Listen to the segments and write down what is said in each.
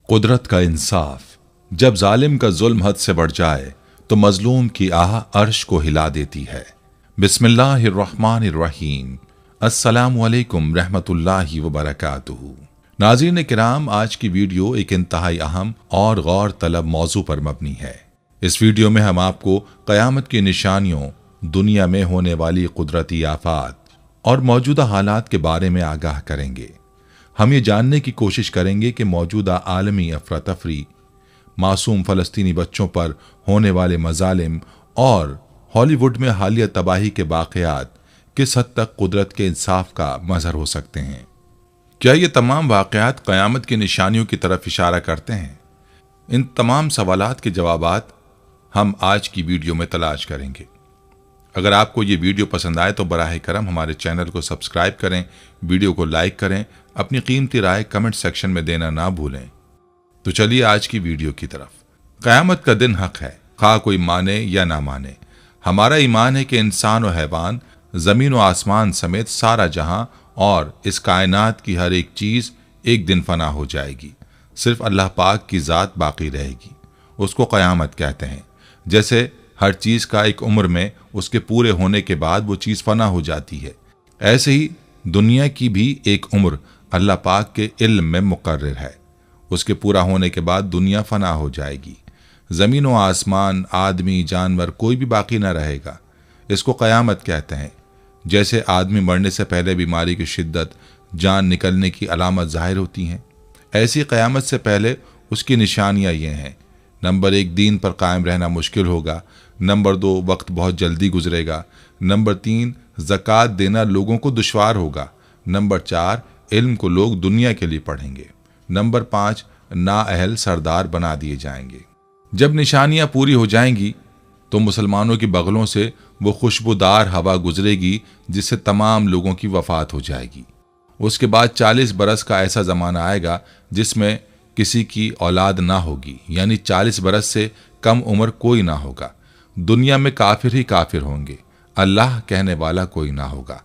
कुदरत का इंसाफ। जब जालिम का जुल्म हद से बढ़ जाए तो मजलूम की आह अर्श को हिला देती है। बिस्मिल्लाहिर्रहमानिर्रहीम। अस्सलामु अलैकुम रहमतुल्लाहि व बरकातुहू। नाज़रीन किराम, आज की वीडियो एक इंतहाई अहम और गौर तलब मौजू पर मबनी है। इस वीडियो में हम आपको क़यामत की निशानियों, दुनिया में होने वाली कुदरती आफात और मौजूदा हालात के बारे में आगाह करेंगे। हम ये जानने की कोशिश करेंगे कि मौजूदा आलमी अफरा-तफरी, मासूम फ़लस्तीनी बच्चों पर होने वाले मज़ालिम और हॉलीवुड में हालिया तबाही के वाक़यात किस हद तक कुदरत के इंसाफ का मज़हर हो सकते हैं। क्या ये तमाम वाक़यात क़यामत की निशानियों की तरफ इशारा करते हैं? इन तमाम सवालात के जवाबात हम आज की वीडियो में तलाश करेंगे। अगर आपको ये वीडियो पसंद आए तो बराह करम हमारे चैनल को सब्सक्राइब करें, वीडियो को लाइक करें, अपनी कीमती राय कमेंट सेक्शन में देना ना भूलें। तो चलिए आज की वीडियो की तरफ। क़यामत का दिन हक है, खा कोई माने या ना माने। हमारा ईमान है कि इंसान और हैवान, ज़मीन व आसमान समेत सारा जहां और इस कायनात की हर एक चीज़ एक दिन फना हो जाएगी। सिर्फ अल्लाह पाक की ज़ात बाकी रहेगी। उसको क़यामत कहते हैं। जैसे हर चीज़ का एक उम्र में उसके पूरे होने के बाद वो चीज़ फना हो जाती है, ऐसे ही दुनिया की भी एक उम्र अल्लाह पाक के इल्म में मुकर्रर है। उसके पूरा होने के बाद दुनिया फना हो जाएगी। ज़मीन व आसमान, आदमी, जानवर कोई भी बाकी न रहेगा। इसको क़यामत कहते हैं। जैसे आदमी मरने से पहले बीमारी की शिद्दत, जान निकलने की अलामत ज़ाहिर होती हैं, ऐसी क़यामत से पहले उसकी निशानियाँ ये हैं। नंबर 1, दीन पर कायम रहना मुश्किल होगा। नंबर 2, वक्त बहुत जल्दी गुजरेगा। नंबर 3, ज़कात देना लोगों को दुश्वार होगा। नंबर 4, इल्म को लोग दुनिया के लिए पढ़ेंगे। नंबर 5, नाअहल सरदार बना दिए जाएंगे। जब निशानियां पूरी हो जाएंगी तो मुसलमानों की बगलों से वो खुशबूदार हवा गुजरेगी जिससे तमाम लोगों की वफात हो जाएगी। उसके बाद 40 बरस का ऐसा ज़माना आएगा जिसमें किसी की औलाद ना होगी, यानी 40 बरस से कम उम्र कोई ना होगा। दुनिया में काफिर ही काफिर होंगे, अल्लाह कहने वाला कोई ना होगा।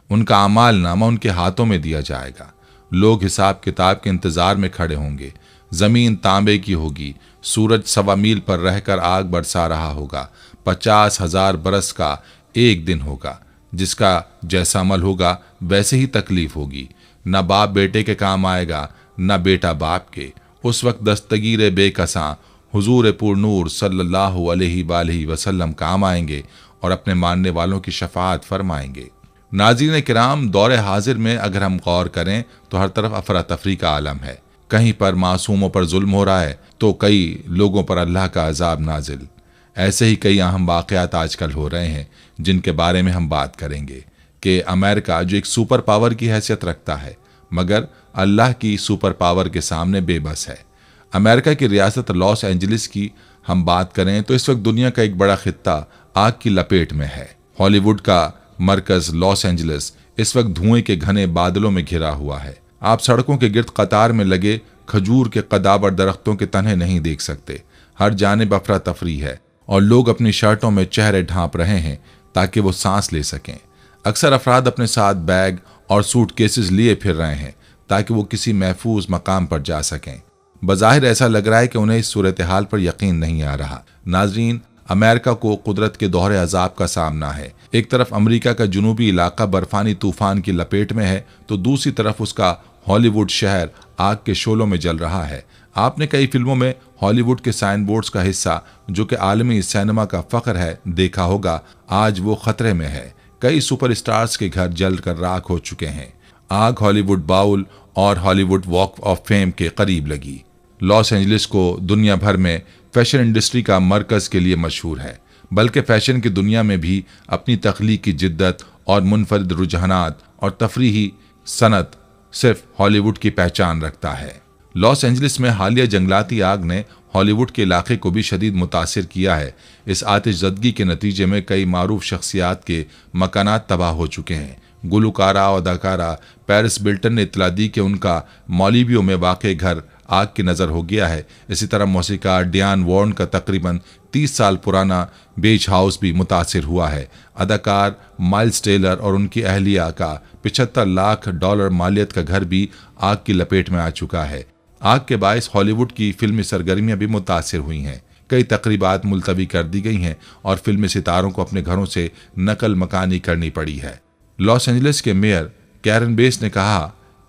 उनका अमाल नामा उनके हाथों में दिया जाएगा। लोग हिसाब किताब के इंतजार में खड़े होंगे। जमीन तांबे की होगी। सूरज 1.25 मील पर रहकर आग बरसा रहा होगा। 50,000 बरस का एक दिन होगा। जिसका जैसा अमल होगा वैसे ही तकलीफ होगी। न बाप बेटे के काम आएगा, न बेटा बाप के। उस वक्त दस्तगीर बेकसां हुजूर पुरनूर सल्लल्लाहु अलैहि वसल्लम काम आएंगे और अपने मानने वालों की शफाअत फरमाएंगे। नाज़रीन किराम, दौरे हाजिर में अगर हम गौर करें तो हर तरफ अफरा तफरी का आलम है। कहीं पर मासूमों पर जुल्म हो रहा है तो कई लोगों पर अल्लाह का अजाब नाजिल। ऐसे ही कई अहम वाक़यात आजकल हो रहे हैं जिनके बारे में हम बात करेंगे कि अमेरिका जो एक सुपर पावर की हैसियत रखता है मगर अल्लाह की सुपर पावर के सामने बेबस है। अमेरिका की रियासत लॉस एंजलिस की हम बात करें तो इस वक्त दुनिया का एक बड़ा खित्ता आग की लपेट में है। हॉलीवुड का मरकज लॉस एंजलिस इस वक्त धुएं के घने बादलों में घिरा हुआ है। आप सड़कों के गिर्द कतार में लगे खजूर के कदावर दरख्तों के तने नहीं देख सकते। हर जानिब अफरा तफरी है और लोग अपनी शर्टों में चेहरे ढांप रहे हैं ताकि वो सांस ले सकें। अक्सर अफराद अपने साथ बैग और सूटकेसेस लिए फिर रहे हैं ताकि वो किसी महफूज मकाम पर जा सकें। बज़ाहिर ऐसा लग रहा है कि उन्हें इस सूरत हाल पर यकीन नहीं आ रहा। नाजरीन, अमेरिका को कुदरत के दोहरे अजाब का सामना है। एक तरफ अमेरिका का जुनूबी इलाका बर्फानी तूफान की लपेट में है तो दूसरी तरफ उसका हॉलीवुड शहर आग के शोलों में जल रहा है। आपने कई फिल्मों में हॉलीवुड के साइन बोर्ड्स का हिस्सा जो कि आलमी सिनेमा का फख्र है देखा होगा। आज वो खतरे में है। कई सुपरस्टार्स के घर जल कर राख हो चुके हैं। आग हॉलीवुड बाउल और हॉलीवुड वॉक ऑफ फेम के करीब लगी। लॉस एंजलिस को दुनिया भर में फैशन इंडस्ट्री का मरकज के लिए मशहूर है, बल्कि फैशन की दुनिया में भी अपनी तख्लीकी जिद्दत और मुनफरिद रुझानात और तफरीही सनत सिर्फ हॉलीवुड की पहचान रखता है। लॉस एंजलिस में हालिया जंगलाती आग ने हॉलीवुड के इलाके को भी शदीद मुतासिर किया है। इस आतिशज़दगी के नतीजे में कई मारूफ शख्सियात के मकानात तबाह हो चुके हैं। गुलकारा और अदाकारा पेरिस बिल्टन ने इतला दी कि उनका मॉलिवियो में वाक़ घर आग की नज़र हो गया है। इसी तरह मौसीकार डियान वॉर्न का तकरीबन 30 साल पुराना बेच हाउस भी मुतासिर हुआ है। अदाकार माइल्स टेलर और उनकी अहलिया का $75 लाख मालियत का घर भी आग की लपेट में आ चुका है। आग के बायस हॉलीवुड की फिल्मी सरगर्मियां भी मुतासिर हुई हैं। कई तकरीबात मुलतवी कर दी गई हैं और फिल्मी सितारों को अपने घरों से नकल मकानी करनी पड़ी है। लॉस एंजलिस के मेयर कैरन बेस ने कहा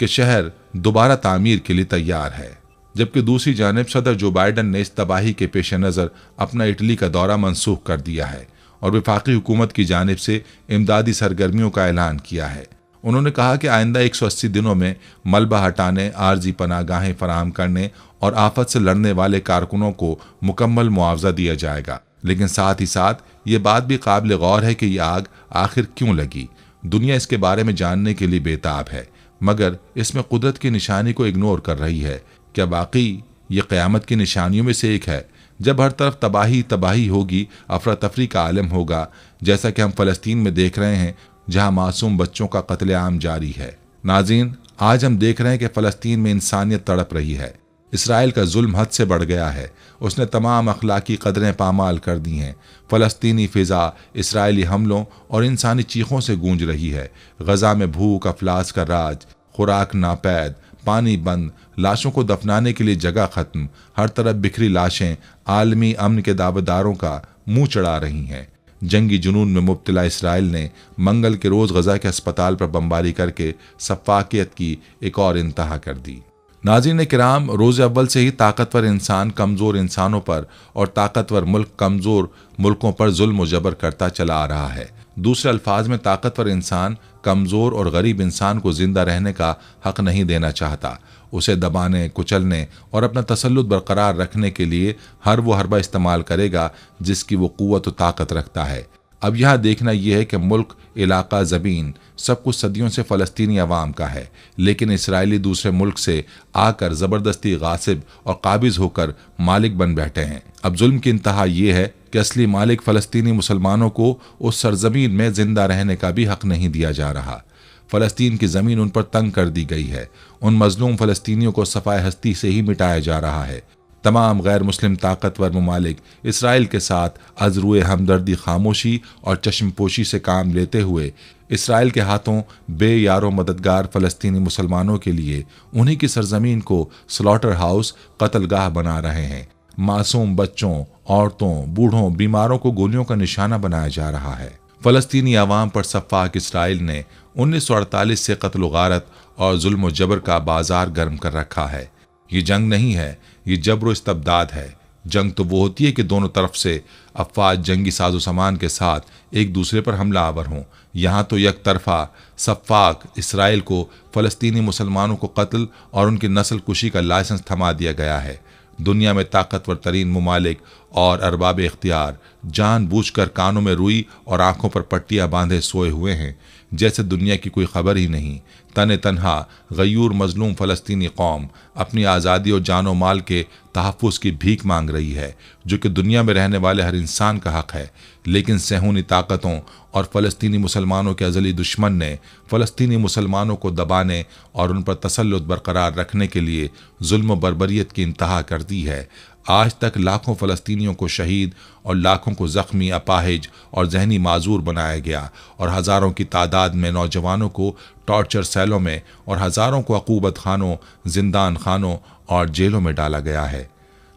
कि शहर दोबारा तामीर के लिए तैयार है, जबकि दूसरी जानिब सदर जो बाइडन ने इस तबाही के पेश नज़र अपना इटली का दौरा मनसूख कर दिया है और वफाकी हुकूमत की जानिब से इमदादी सरगर्मियों का ऐलान किया है। उन्होंने कहा कि आइंदा 180 दिनों में मलबा हटाने, आर्जी पनागाहें फराहम करने और आफत से लड़ने वाले कारकुनों को मुकम्मल मुआवजा दिया जाएगा। लेकिन साथ ही साथ ये बात भी काबिल गौर है कि ये आग आखिर क्यों लगी। दुनिया इसके बारे में जानने के लिए बेताब है, मगर इसमें कुदरत की निशानी को इग्नोर कर रही है। क्या वाकई ये क़यामत की निशानियों में से एक है, जब हर तरफ तबाही तबाही होगी, अफरा तफरी का आलम होगा, जैसा कि हम फ़लस्तीन में देख रहे हैं जहां मासूम बच्चों का कत्लेआम जारी है। नाज़रीन, आज हम देख रहे हैं कि फ़लस्तीन में इंसानियत तड़प रही है। इसराइल का जुल्म हद से बढ़ गया है। उसने तमाम अखलाकी कदरें पामाल कर दी हैं। फ़लस्तीनी फ़िज़ा इसराइली हमलों और इंसानी चीखों से गूंज रही है। गज़ा में भूख अफलास का राज, खुराक नापैद, पानी बंद, लाशों को दफनाने के लिए जगह खत्म, हर तरफ बिखरी लाशें आलमी अमन के दावेदारों का मुंह चढ़ा रही हैं। जंगी जुनून में मुब्तला इसराइल ने मंगल के रोज़ गज़ा के अस्पताल पर बमबारी करके सफाकियत की एक और इंतहा कर दी। नाज़रीन किराम, रोज़ अव्वल से ही ताकतवर इंसान कमज़ोर इंसानों पर और ताकतवर मुल्क कमज़ोर मुल्कों पर जुल्म व जबर करता चला आ रहा है। दूसरे अल्फाज में ताकतवर इंसान कमज़ोर और गरीब इंसान को जिंदा रहने का हक नहीं देना चाहता। उसे दबाने, कुचलने और अपना तसल्लुत बरकरार रखने के लिए हर वो हरबा इस्तेमाल करेगा जिसकी वो कुव्वत व ताकत रखता है। अब यहाँ देखना यह है कि मुल्क, इलाका, ज़मीन सब कुछ सदियों से फ़लस्तीनी अवाम का है, लेकिन इसराइली दूसरे मुल्क से आकर ज़बरदस्ती गासिब और काबिज़ होकर मालिक बन बैठे हैं। अब जुल्म की इंतहा ये है कि असली मालिक फ़लस्तीनी मुसलमानों को उस सरजमीन में जिंदा रहने का भी हक नहीं दिया जा रहा। फ़लस्तीन की ज़मीन उन पर तंग कर दी गई है। उन मजलूम फ़लस्तीनियों को सफ़ाए हस्ती से ही मिटाया जा रहा है। तमाम गैर मुस्लिम ताकतवर ममालिक इसराइल के साथ अज़रुए हमदर्दी, खामोशी और चश्मपोशी से काम लेते हुए इसराइल के हाथों बेयारो मददगार फ़लस्तीनी मुसलमानों के लिए उन्हीं की सरजमीन को स्लॉटर हाउस, कत्लगाह बना रहे हैं। मासूम बच्चों, औरतों, बूढ़ों, बीमारों को गोलियों का निशाना बनाया जा रहा है। फ़लस्तीनी अवाम पर सफ़ाक इसराइल ने 1948 से कत्ल गारत और जुल्म जबर का बाजार गर्म कर रखा है। ये जंग नहीं है, ये जबर इस्तबदाद है। जंग तो वो होती है कि दोनों तरफ से अफवाज जंगी साजो सामान के साथ एक दूसरे पर हमला आवर हों। यहाँ तो एक तरफा सफ़ाक इसराइल को फ़लस्तीनी मुसलमानों को कत्ल और उनकी नस्ल कुशी का लाइसेंस थमा दिया गया है। दुनिया में ताकतवर तरीन ममालिक और अरबाब इख्तियार जानबूझकर कानों में रुई और आंखों पर पट्टियां बांधे सोए हुए हैं, जैसे दुनिया की कोई खबर ही नहीं। तने तन्हा गयूर मजलूम फ़लस्तीनी कौम अपनी आज़ादी और जानो माल के तहफ़्फ़ुज़ की भीख मांग रही है, जो कि दुनिया में रहने वाले हर इंसान का हक है। लेकिन सेहूनी ताकतों और फ़लस्तीनी मुसलमानों के अज़ली दुश्मन ने फ़लस्तीनी मुसलमानों को दबाने और उन पर तसल्लुत बरकरार रखने के लिए जुल्म व बर्बरियत की इंतहा कर दी है। आज तक लाखों फ़लस्तीनियों को शहीद और लाखों को ज़ख्मी, अपाहिज और जहनी माजूर बनाया गया और हज़ारों की तादाद में नौजवानों को टॉर्चर सेलों में और हज़ारों को अकूबत खानों, जिंदान खानों और जेलों में डाला गया है।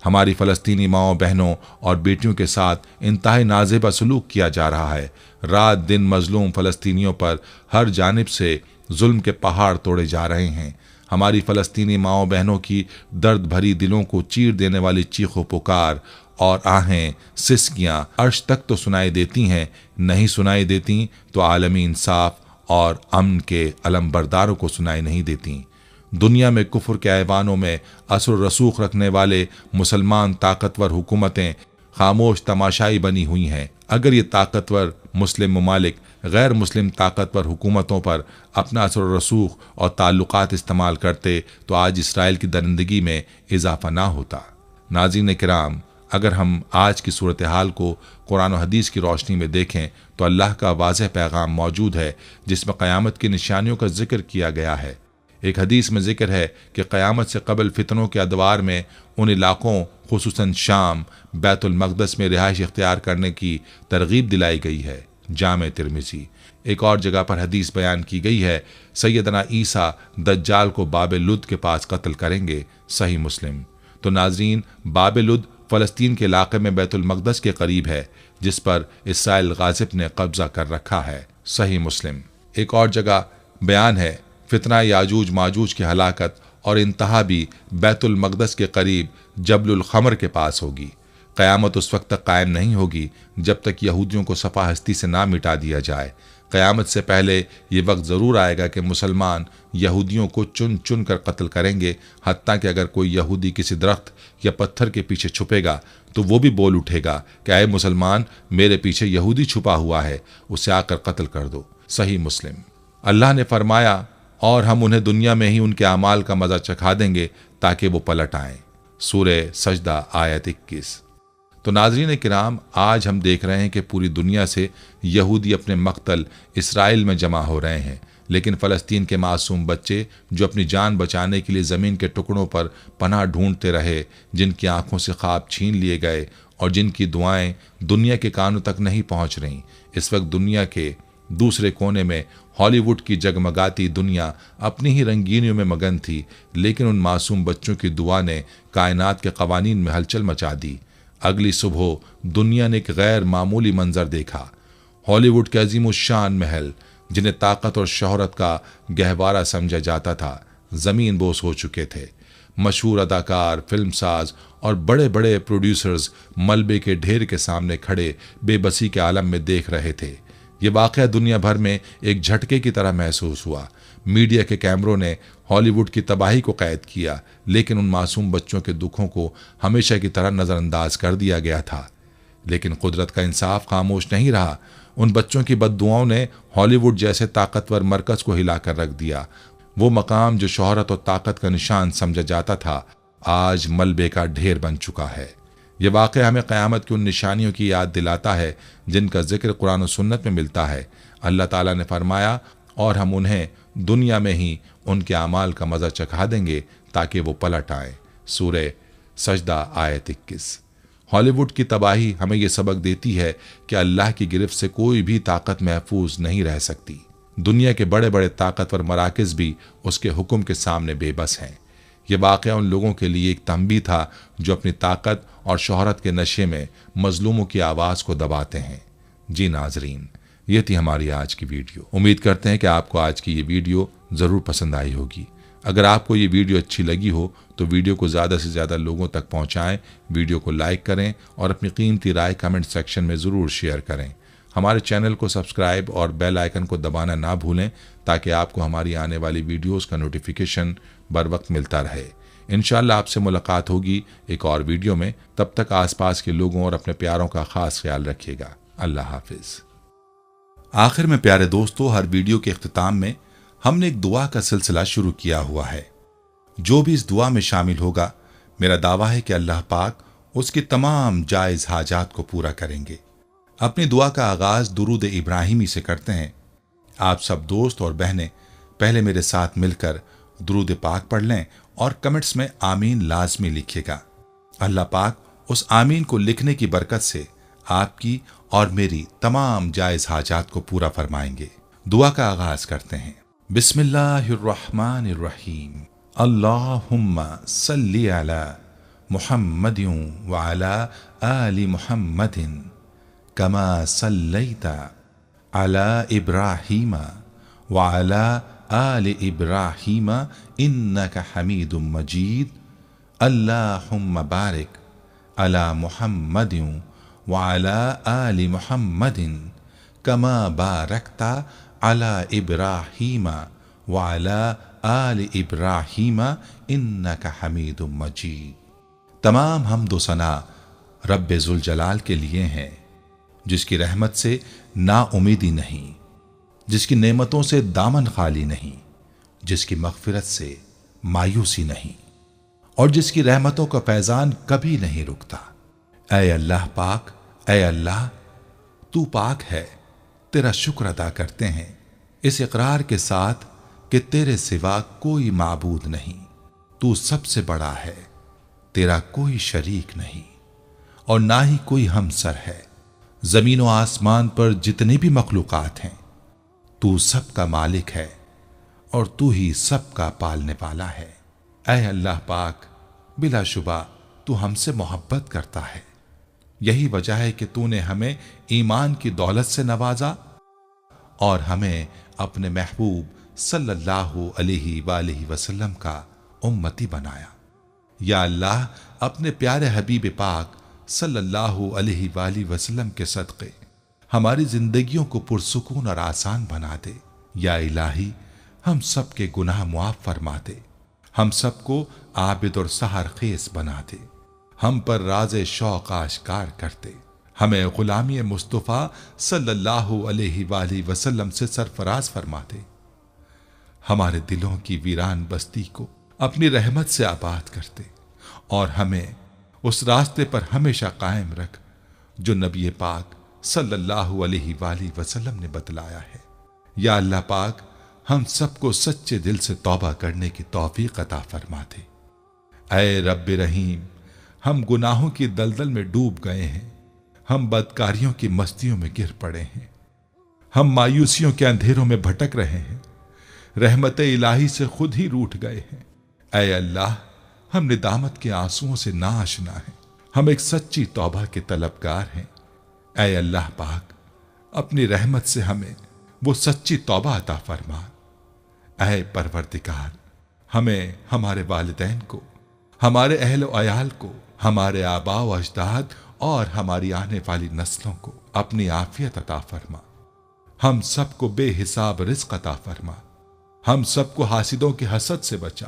हमारी फ़लस्तीनी माओं, बहनों और बेटियों के साथ इंतहाई नाज़ेबा सलूक किया जा रहा है। रात दिन मजलूम फ़लस्तीनियों पर हर जानिब से जुल्म के पहाड़ तोड़े जा रहे हैं। हमारी फ़लस्तीनी माओं बहनों की दर्द भरी दिलों को चीर देने वाली चीखों पुकार और आहें, सिसकियाँ अर्श तक तो सुनाई देती हैं, नहीं सुनाई देती तो आलमी इंसाफ और अमन के अलमबरदारों को सुनाई नहीं देती। दुनिया में कुफ्र के ऐवानों में असर रसूख रखने वाले मुसलमान ताकतवर हुकूमतें खामोश तमाशाई बनी हुई हैं। अगर ये ताकतवर मुस्लिम ममालिक गैर मुस्लिम ताकतवर हुकूमतों पर अपना असर रसूख और ताल्लुकात इस्तेमाल करते तो आज इसराइल की दरिंदगी में इजाफा ना होता। नाज़रीन किराम, अगर हम आज की सूरत हाल को कुरान और हदीस की रोशनी में देखें तो अल्लाह का वाज़ेह पैगाम मौजूद है जिसमें क़यामत की निशानियों का जिक्र किया गया है। एक हदीस में जिक्र है कि क़यामत से कबल फितनों के अदवार में उन इलाक़ों खुसूसन शाम, बैतुल मक़दस में रिहाइश इख्तियार करने की तरगीब दिलाई गई है। जामे तिरमिजी। एक और जगह पर हदीस बयान की गई है, सैयदना ईसा दज्जाल को बाब लुद के पास कत्ल करेंगे, सही मुस्लिम। तो नाजरीन, बाब लुद फ़लस्तीन के इलाके में बैतुल मक़दस के करीब है, जिस पर इसराइल गाज़िब ने कब्जा कर रखा है, सही मुस्लिम। एक और जगह बयान है, फितना याजूज माजूज की हलाकत और इंतहा भी बैतुल मक़दस के करीब जबलुल ख़मर के पास होगी। क़यामत उस वक्त तक कायम नहीं होगी जब तक यहूदियों को सफ़ा हस्ती से ना मिटा दिया जाए। क़यामत से पहले ये वक्त ज़रूर आएगा कि मुसलमान यहूदियों को चुन चुन कर कत्ल करेंगे, हत्ता कि अगर कोई यहूदी किसी दरख्त या पत्थर के पीछे छुपेगा तो वो भी बोल उठेगा कि ऐ मुसलमान, मेरे पीछे यहूदी छुपा हुआ है, उसे आकर कत्ल कर दो, सही मुस्लिम। अल्लाह ने फरमाया, और हम उन्हें दुनिया में ही उनके अमाल का मज़ा चखा देंगे ताकि वो पलट आएँ, सूरह सजदा आयत 21। तो नाज़रीन किराम, आज हम देख रहे हैं कि पूरी दुनिया से यहूदी अपने मक्तल इसराइल में जमा हो रहे हैं, लेकिन फ़लस्तीन के मासूम बच्चे जो अपनी जान बचाने के लिए ज़मीन के टुकड़ों पर पनाह ढूंढते रहे, जिनकी आंखों से ख्वाब छीन लिए गए और जिनकी दुआएं दुनिया के कानों तक नहीं पहुंच रहीं, इस वक्त दुनिया के दूसरे कोने में हॉलीवुड की जगमगाती दुनिया अपनी ही रंगीनियों में मगन थी, लेकिन उन मासूम बच्चों की दुआ ने कायनात के कवानीन में हलचल मचा दी। अगली सुबह दुनिया ने एक गैर मामूली मंजर देखा। हॉलीवुड के अजीमुशान महल, जिन्हें ताकत और शोहरत का गहवारा समझा जाता था, ज़मीन बोस हो चुके थे। मशहूर अदाकार, फिल्मसाज और बड़े बड़े प्रोड्यूसर्स मलबे के ढेर के सामने खड़े बेबसी के आलम में देख रहे थे। ये वाक़या दुनिया भर में एक झटके की तरह महसूस हुआ। मीडिया के कैमरों ने हॉलीवुड की तबाही को कैद किया, लेकिन उन मासूम बच्चों के दुखों को हमेशा की तरह नज़रअंदाज कर दिया गया था। लेकिन कुदरत का इंसाफ खामोश नहीं रहा। उन बच्चों की बद्दुआओं ने हॉलीवुड जैसे ताकतवर मरकज़ को हिलाकर रख दिया। वो मकाम जो शोहरत और ताकत का निशान समझा जाता था, आज मलबे का ढेर बन चुका है। ये वाक़या हमें क़यामत की उन निशानियों की याद दिलाता है जिनका जिक्र कुरान और सुन्नत में मिलता है। अल्लाह ताला ने फरमाया, और हम उन्हें दुनिया में ही उनके अमाल का मज़ा चखा देंगे ताकि वो पलट आए, सूरह सजदा आयत 21। हॉलीवुड की तबाही हमें ये सबक देती है कि अल्लाह की गिरफ्त से कोई भी ताकत महफूज नहीं रह सकती। दुनिया के बड़े बड़े ताकतवर मराकिज़ भी उसके हुक्म के सामने बेबस हैं। ये वाक़या उन लोगों के लिए एक तंबीह था जो अपनी ताकत और शोहरत के नशे में मजलूमों की आवाज़ को दबाते हैं। जी नाजरीन, ये थी हमारी आज की वीडियो। उम्मीद करते हैं कि आपको आज की ये वीडियो ज़रूर पसंद आई होगी। अगर आपको ये वीडियो अच्छी लगी हो तो वीडियो को ज़्यादा से ज़्यादा लोगों तक पहुँचाएँ, वीडियो को लाइक करें और अपनी कीमती राय कमेंट सेक्शन में ज़रूर शेयर करें। हमारे चैनल को सब्सक्राइब और बेल आइकन को दबाना ना भूलें ताकि आपको हमारी आने वाली वीडियोस का नोटिफिकेशन बर वक्त मिलता रहे। इंशाअल्लाह आपसे मुलाकात होगी एक और वीडियो में। तब तक आसपास के लोगों और अपने प्यारों का खास ख्याल रखिएगा। अल्लाह हाफिज। आखिर में प्यारे दोस्तों, हर वीडियो के इख्तिताम में हमने एक दुआ का सिलसिला शुरू किया हुआ है। जो भी इस दुआ में शामिल होगा, मेरा दावा है कि अल्लाह पाक उसकी तमाम जायज़ हाजात को पूरा करेंगे। अपनी दुआ का आगाज़ दुरूद इब्राहिमी से करते हैं। आप सब दोस्त और बहनें पहले मेरे साथ मिलकर दुरूद पाक पढ़ लें और कमेंट्स में आमीन लाजमी लिखिएगा। अल्लाह पाक उस आमीन को लिखने की बरकत से आपकी और मेरी तमाम जायज़ हाजात को पूरा फरमाएंगे। दुआ का आगाज़ करते हैं। बिस्मिल्लाहिर्रहमानिर्रहीम। अल्लाहुम्मा सल्ली अला मुहम्मदिन व अला आलि मुहम्मदिन कमा सल्लैता अला इब्राहीम व अला आलि इब्राहीम इन्नका हमीदुम मजीद। अल्लाहुम्मा बारिक अला मुहम्मदिन व अला आलि मुहम्मदिन कमा बारकता अला इब्राहीम व अला आलि इब्राहीम इन्नका हमीदुम मजीद। तमाम हम्द व सना रब्बे ज़ुल जलाल के लिए हैं, जिसकी रहमत से नाउमीदी नहीं, जिसकी नेमतों से दामन खाली नहीं, जिसकी मग़फ़िरत से मायूसी नहीं और जिसकी रहमतों का फैज़ान कभी नहीं रुकता। ऐ अल्लाह पाक, ऐ अल्लाह तू पाक है, तेरा शुक्र अदा करते हैं इस इकरार के साथ कि तेरे सिवा कोई माबूद नहीं, तू सबसे बड़ा है, तेरा कोई शरीक नहीं और ना ही कोई हमसर है। زمین و آسمان پر جتنی بھی مخلوقات ہیں تو سب کا مالک ہے اور تو ہی سب کا پالنے والا ہے۔ اے اللہ پاک، بلا شبہ تو ہم سے محبت کرتا ہے، یہی وجہ ہے کہ تو نے ہمیں ایمان کی دولت سے نوازا اور ہمیں اپنے محبوب صلی اللہ علیہ وآلہ وسلم کا امتی بنایا۔ یا اللہ، اپنے پیارے حبیب پاک صلی اللہ علیہ وآلہ وسلم کے صدقے ہماری زندگیوں کو پرسکون اور آسان بنا دے۔ یا الہی، ہم سب کے گناہ معاف فرما دے، ہم سب کو عابد اور سحر خیز بنا دے، ہم پر راز شوق آشکار کر دے، ہمیں غلامی مصطفیٰ صلی اللہ علیہ وآلہ وسلم سے سرفراز فرما دے، ہمارے دلوں کی ویران بستی کو اپنی رحمت سے آباد کر دے اور ہمیں اس راستے پر ہمیشہ قائم رکھ جو نبی پاک صلی اللہ علیہ وآلہ وسلم نے بتلایا ہے۔ یا اللہ پاک، ہم سب کو سچے دل سے توبہ کرنے کی توفیق عطا فرما دے۔ اے رب رحیم، ہم گناہوں کی دلدل میں ڈوب گئے ہیں، ہم بدکاریوں کی مستیوں میں گر پڑے ہیں، ہم مایوسیوں کے اندھیروں میں بھٹک رہے ہیں، رحمت الہی سے خود ہی روٹھ گئے ہیں۔ اے اللہ، ہم ندامت کے آنسوؤں سے ناآشنا ہیں، ہم ایک سچی توبہ کے طلبگار ہیں۔ اے اللہ پاک، اپنی رحمت سے ہمیں وہ سچی توبہ عطا فرما۔ اے پروردگار، ہمیں ہمارے والدین کو، ہمارے اہل و عیال کو، ہمارے آباء و اجداد اور ہماری آنے والی نسلوں کو اپنی عافیت عطا فرما، ہم سب کو بے حساب رزق عطا فرما، ہم سب کو حاسدوں کے حسد سے بچا۔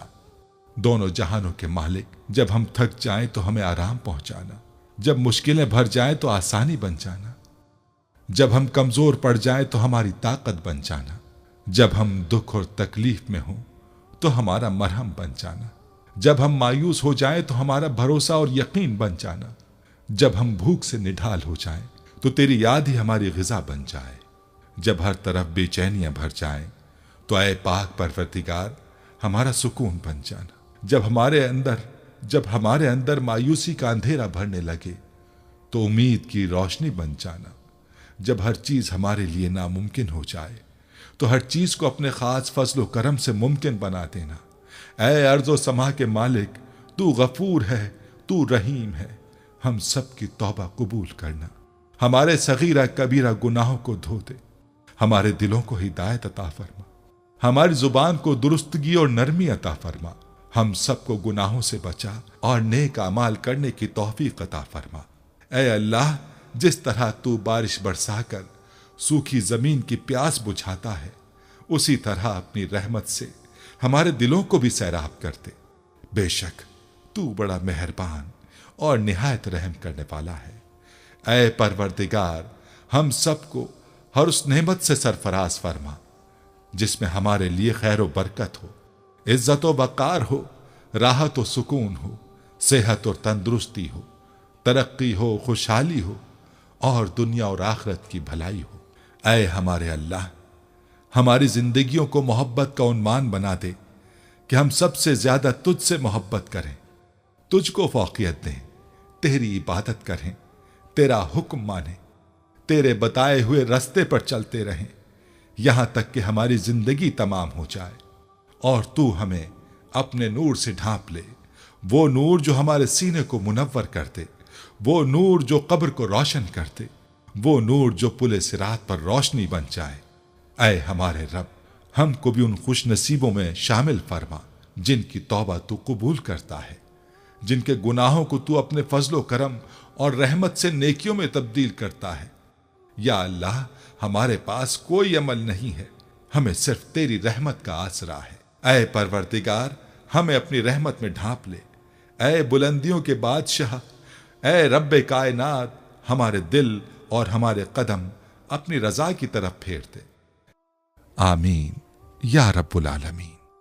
دونوں جہانوں کے مالک، جب ہم تھک جائیں تو ہمیں آرام پہنچانا، جب مشکلیں بھر جائیں تو آسانی بن جانا، جب ہم کمزور پڑ جائیں تو ہماری طاقت بن جانا، جب ہم دکھ اور تکلیف میں ہوں تو ہمارا مرہم بن جانا، جب ہم مایوس ہو جائیں تو ہمارا بھروسہ اور یقین بن جانا، جب ہم بھوک سے نڈھال ہو جائیں تو تیری یاد ہی ہماری غذا بن جائے، جب ہر طرف بے چینیاں بھر جائیں تو اے پاک پروردگار ہمارا سکون بن جانا، جب ہمارے اندر مایوسی کا اندھیرا بھرنے لگے تو امید کی روشنی بن جانا، جب ہر چیز ہمارے لیے ناممکن ہو جائے تو ہر چیز کو اپنے خاص فضل و کرم سے ممکن بنا دینا۔ اے ارض و سما کے مالک، تو غفور ہے، تو رحیم ہے، ہم سب کی توبہ قبول کرنا، ہمارے صغیرہ کبیرہ گناہوں کو دھو دے، ہمارے دلوں کو ہدایت عطا فرما، ہماری زبان کو درستگی اور نرمی عطا فرما، ہم سب کو گناہوں سے بچا اور نیک اعمال کرنے کی توفیق عطا فرما۔ اے اللہ، جس طرح تو بارش برسا کر سوکھی زمین کی پیاس بجھاتا ہے، اسی طرح اپنی رحمت سے ہمارے دلوں کو بھی سیراب کر دے۔ بے شک تو بڑا مہربان اور نہایت رحم کرنے والا ہے۔ اے پروردگار، ہم سب کو ہر اس نعمت سے سرفراز فرما جس میں ہمارے لیے خیر و برکت ہو، عزت و وقار ہو، راحت و سکون ہو، صحت اور تندرستی ہو، ترقی ہو، خوشحالی ہو اور دنیا اور آخرت کی بھلائی ہو۔ اے ہمارے اللہ، ہماری زندگیوں کو محبت کا عنوان بنا دے کہ ہم سب سے زیادہ تجھ سے محبت کریں، تجھ کو فوقیت دیں، تیری عبادت کریں، تیرا حکم مانیں، تیرے بتائے ہوئے رستے پر چلتے رہیں یہاں تک کہ ہماری زندگی تمام ہو جائے اور تو ہمیں اپنے نور سے ڈھانپ لے، وہ نور جو ہمارے سینے کو منور کر دے، وہ نور جو قبر کو روشن کر دے، وہ نور جو پل صراط پر روشنی بن جائے۔ اے ہمارے رب، ہم کو بھی ان خوش نصیبوں میں شامل فرما جن کی توبہ تو قبول کرتا ہے، جن کے گناہوں کو تو اپنے فضل و کرم اور رحمت سے نیکیوں میں تبدیل کرتا ہے۔ یا اللہ، ہمارے پاس کوئی عمل نہیں ہے، ہمیں صرف تیری رحمت کا آسرا ہے۔ اے پروردگار، ہمیں اپنی رحمت میں ڈھانپ لے۔ اے بلندیوں کے بادشاہ، اے رب کائنات، ہمارے دل اور ہمارے قدم اپنی رضا کی طرف پھیر دے۔ آمین یا رب العالمین۔